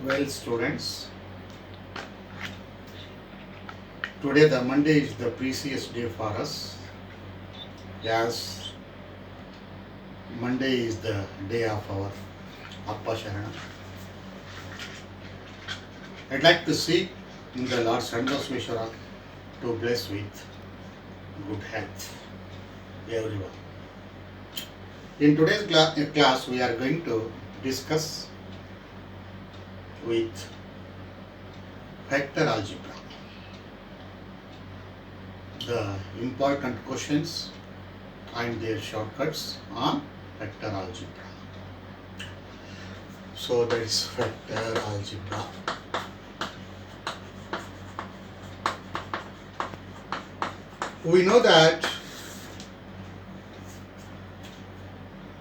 Well, students, today the Monday is the precious day for us, as Monday is the day of our Appa Sharana. I'd like to seek in the Lord Sandasveshwara to bless with good health everyone. In today's class, we are going to discuss with vector algebra. The important questions and their shortcuts on vector algebra. So that is vector algebra. We know that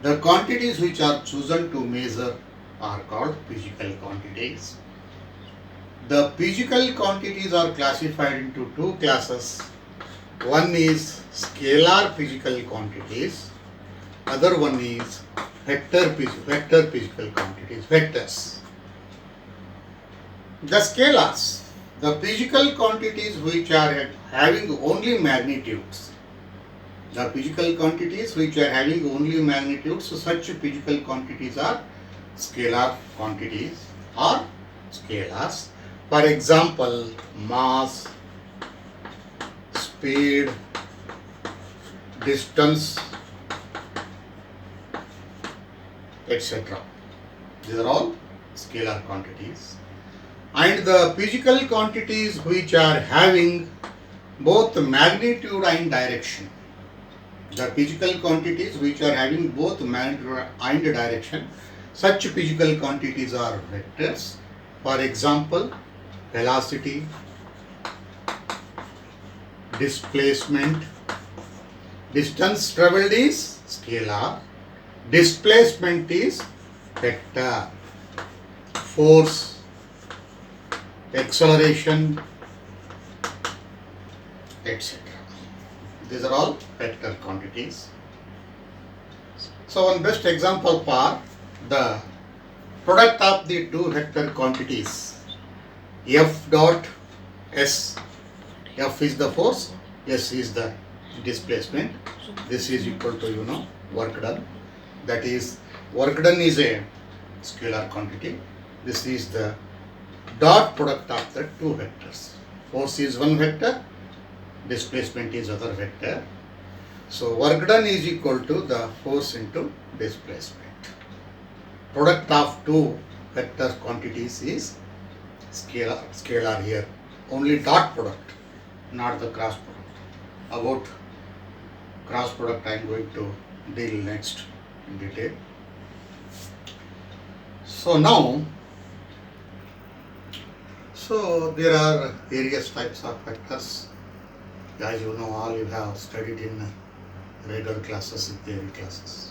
the quantities which are chosen to measure are called physical quantities. The physical quantities are classified into two classes. One is scalar physical quantities, other one is vector physical quantities, vectors. The scalars, the physical quantities which are having only magnitudes. The physical quantities which are having only magnitudes, so such physical quantities are scalar quantities or scalars. For example, mass, speed, distance, etc. These are all scalar quantities. And the physical quantities which are having both magnitude and direction. The physical quantities which are having both magnitude and direction, such physical quantities are vectors. For example, velocity, displacement, distance travelled is scalar, displacement is vector, force, acceleration, etc. These are all vector quantities. So one best example for the product of the two vector quantities, F dot S. F is the force, S is the displacement. This is equal to work done. That is, work done is a scalar quantity. This is the dot product of the two vectors. Force is one vector, displacement is other vector. So work done is equal to the force into displacement. Product of two vector quantities is scalar here. Only dot product, not the cross product. About cross product I am going to deal next in detail. So now, there are various types of vectors. As you know, all you have studied in regular classes, in theory classes.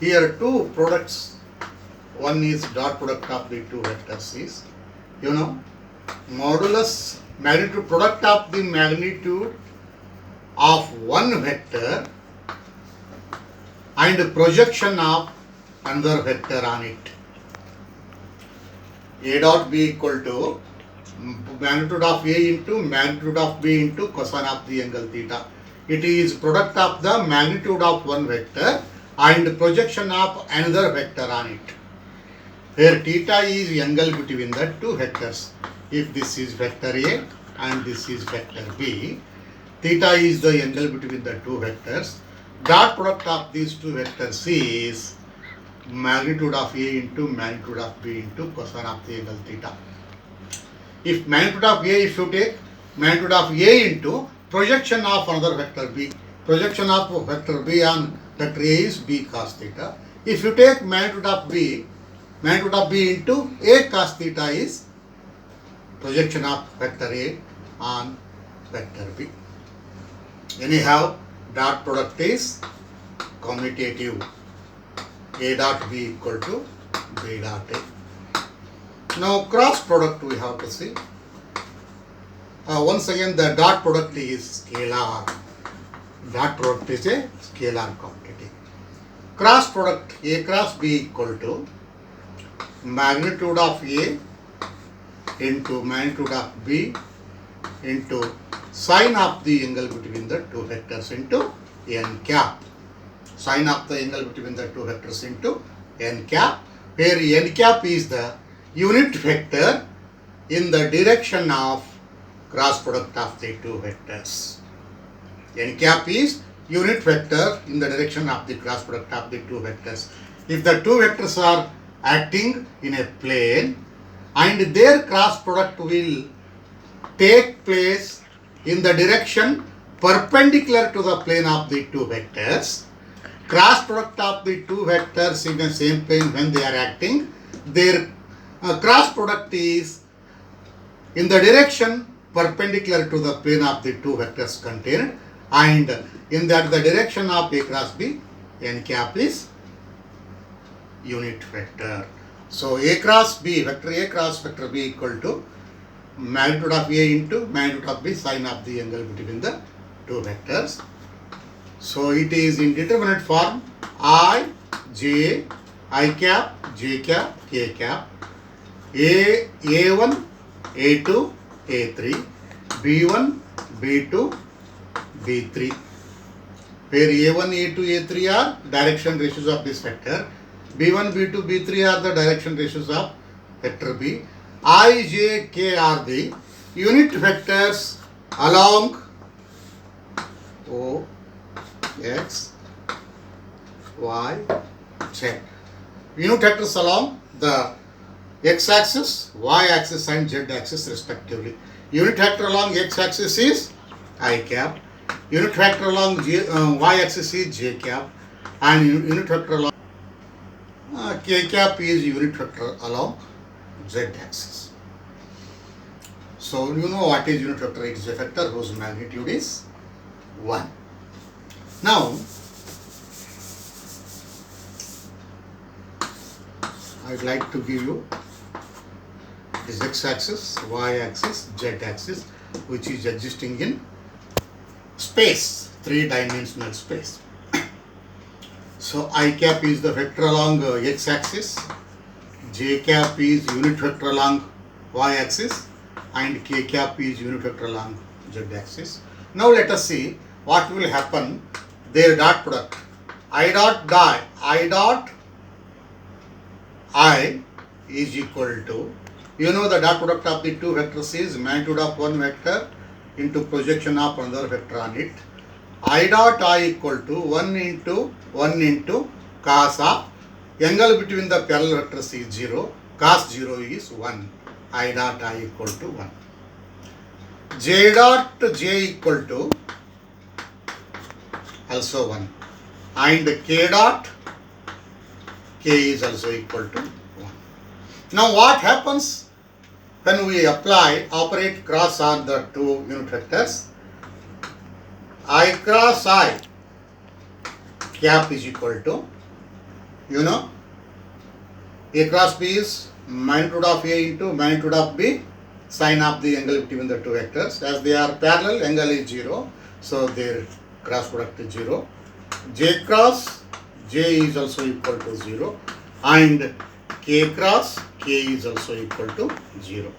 Here two products, one is dot product of the two vectors is, modulus magnitude product of the magnitude of one vector and projection of another vector on it. A dot B equal to magnitude of A into magnitude of B into cosine of the angle theta. It is product of the magnitude of one vector and projection of another vector on it, where theta is angle between the two vectors. If this is vector A and this is vector B, theta is the angle between the two vectors. Dot product of these two vectors is magnitude of A into magnitude of B into cosine of the angle theta. If magnitude of A, if you take magnitude of A into projection of another vector B, projection of vector B on vector A is B cos theta. If you take magnitude of B into A cos theta is projection of vector A on vector B. Anyhow, dot product is commutative. A dot B equal to B dot A. Now cross product we have to see. Once again, the dot product is scalar. Dot product is a scalar quantity. Cross product A cross B equal to magnitude of A into magnitude of B into sine of the angle between the two vectors into n cap. Sine of the angle between the two vectors into n cap, where n cap is the unit vector in the direction of cross product of the two vectors. N cap is unit vector in the direction of the cross product of the two vectors. If the two vectors are acting in a plane and their cross product will take place in the direction perpendicular to the plane of the two vectors, cross product of the two vectors in the same plane when they are acting, their cross product is in the direction perpendicular to the plane of the two vectors contained, and in that the direction of A cross B, n cap is unit vector. So A cross B, vector A cross vector B equal to magnitude of A into magnitude of B sine of the angle between the two vectors. So it is in determinate form I, J, I cap, J cap, K cap, A1, A2, A3, B1, B2, B3, where A1, A2, A3 are direction ratios of this vector, B1, B2, B3 are the direction ratios of vector B, I, J, K are the unit vectors along O, X, Y, Z. Unit vectors along the x-axis, y-axis and z-axis respectively. Unit vector along x-axis is I cap, unit vector along y-axis is j cap, and unit vector along k cap is unit vector along z-axis. So you know what is unit vector? It is a vector whose magnitude is 1. Now I would like to give you this x-axis, y-axis, z-axis, which is existing in space, 3-dimensional space. So I cap is the vector along x-axis, j cap is unit vector along y-axis, and k cap is unit vector along z-axis. Now let us see what will happen. Their dot product, I dot I is equal to, you know, the dot product of the two vectors is magnitude of one vector into projection of another vector on it. I dot I equal to 1 into cos of angle between the parallel vectors is 0, cos 0 is 1. I dot I equal to 1. J dot J equal to also 1, and K dot K is also equal to 1. Now what happens when we operate cross on the two unit vectors? I cross I cap is equal to, you know, A cross B is magnitude of A into magnitude of B sine of the angle between the two vectors. As they are parallel, angle is 0, so their cross product is 0. J cross J is also equal to 0, and K cross K is also equal to 0.